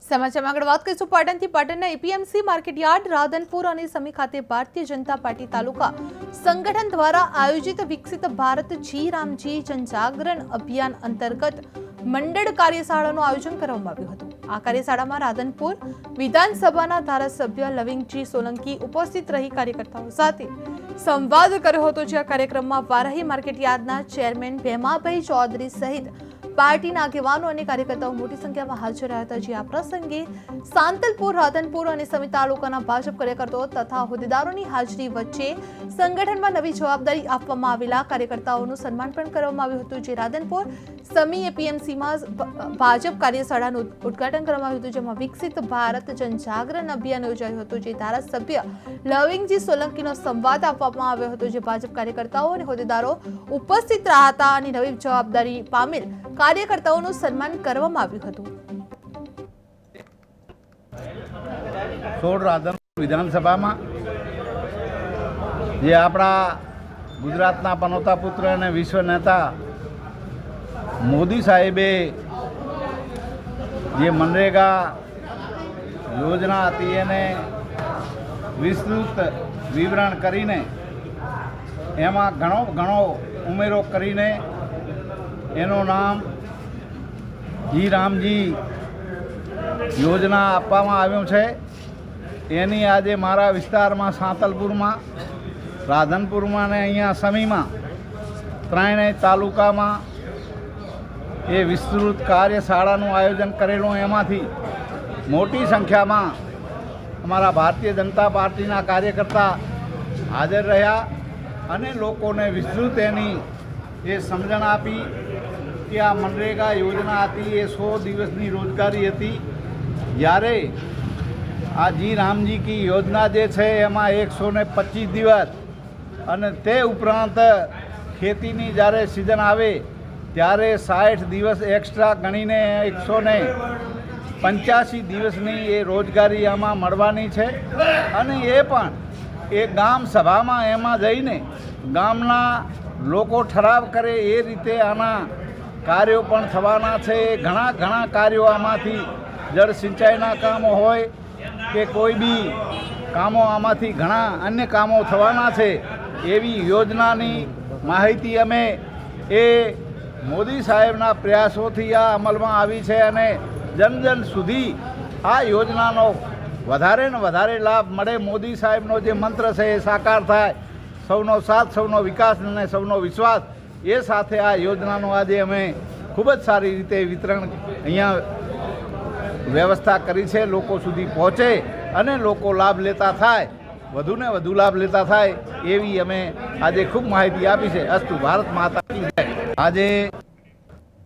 સમાચારમાં આગળ વાત કરીશું પાટણથી। પાટણના એપીએમસી માર્કેટયાર્ડ રાધનપુર અને સમી ખાતે ભારતીય જનતા પાર્ટી તાલુકા સંગઠન દ્વારા આયોજિત વિકસિત ભારત જી રામજી જનજાગરણ અભિયાન અંતર્ગત મંડળ કાર્યશાળાનું આયોજન કરવામાં આવ્યું હતું। આ કાર્યશાળામાં રાધનપુર વિધાનસભાના ધારાસભ્ય લવિંગજી સોલંકી ઉપસ્થિત રહી કાર્યકર્તાઓ સાથે સંવાદ કર્યો હતો। જે આ કાર્યક્રમમાં વારાહી માર્કેટયાર્ડના ચેરમેન ભેમાભાઈ ચૌધરી સહિત પાર્ટીના આગેવાનો અને કાર્યકર્તાઓ મોટી સંખ્યામાં હાજર રહ્યા હતા। જે આ પ્રસંગે સાંતલપુર, રાધનપુર અને સમી તાલુકાના ભાજપ કાર્યકર્તાઓ તથા હોદ્દેદારોની હાજરી વચ્ચે સંગઠનમાં નવી જવાબદારી આપવામાં આવેલા કાર્યકર્તાઓનું સન્માન પણ કરવામાં આવ્યું હતું। જે રાધનપુર સમી એપીએમસીમાં ભાજપ કાર્યશાળાનું ઉદ્ઘાટન કરવામાં આવ્યું હતું, જેમાં વિકસિત ભારત જનજાગરણ અભિયાન યોજાયું હતું। જે ધારાસભ્ય લવિંગજી સોલંકીનો સંવાદ આપવામાં આવ્યો હતો। જે ભાજપ કાર્યકર્તાઓ અને હોદ્દેદારો ઉપસ્થિત રહ્યા હતા અને નવી જવાબદારી પામેલ કાર્યકર્તાઓનું સન્માન કરવામાં આવ્યું હતું। સોળ રાધનપુર વિધાનસભામાં જે આપણા ગુજરાતના પનોતા પુત્ર અને વિશ્વ નેતા મોદી સાહેબે જે મનરેગા યોજના હતી એને વિસ્તૃત વિવરણ કરીને એમાં ઘણો ઉમેરો કરીને એનું નામ જી રામજી યોજના આપવામાં આવ્યું છે। એની આજે મારા વિસ્તારમાં સાંતલપુરમાં, રાધનપુરમાં અને અહીંયા સમીમાં ત્રણેય તાલુકામાં એ વિસ્તૃત કાર્યશાળાનું આયોજન કરેલું। એમાંથી મોટી સંખ્યામાં અમારા ભારતીય જનતા પાર્ટીના કાર્યકર્તા હાજર રહ્યા અને લોકોને વિસ્તૃત એની એ સમજણ આપી કે આ મનરેગા યોજના હતી એ 100 દિવસની રોજગારી હતી। જ્યારે આ જી રામજી કી યોજના જે છે એમાં 125 દિવસ અને તે ઉપરાંત ખેતીની જ્યારે સિઝન આવે ત્યારે 60 દિવસ એક્સ્ટ્રા ગણીને 185 દિવસની એ રોજગારી આમાં મળવાની છે। અને એ પણ એ ગામ સભામાં એમાં જઈને ગામના લોકો ઠરાવ કરે એ રીતે આના કાર્યો પણ થવાના છે। ઘણા કાર્યો આમાંથી જળ સિંચાઈના કામો હોય કે કોઈ બી કામો આમાંથી ઘણા અન્ય કામો થવાના છે। એવી યોજનાની માહિતી અમે એ મોદી સાહેબના પ્રયાસોથી આ અમલમાં આવી છે અને જન સુધી આ યોજનાનો વધારે ને વધારે લાભ મળે, મોદી સાહેબનો જે મંત્ર છે એ સાકાર થાય, સૌનો સાથ, સૌનો વિકાસ અને સૌનો વિશ્વાસ, એ સાથે આ યોજનાનું આજે અમે ખૂબ જ સારી રીતે વિતરણ અહીંયા વ્યવસ્થા કરી છે। લોકો સુધી પહોંચે અને લોકો લાભ લેતા થાય, વધુને વધુ લાભ લેતા થાય એવી અમે આજે ખૂબ માહિતી આપી છે। અસ્તુ ભારત માતા કી જય। આજે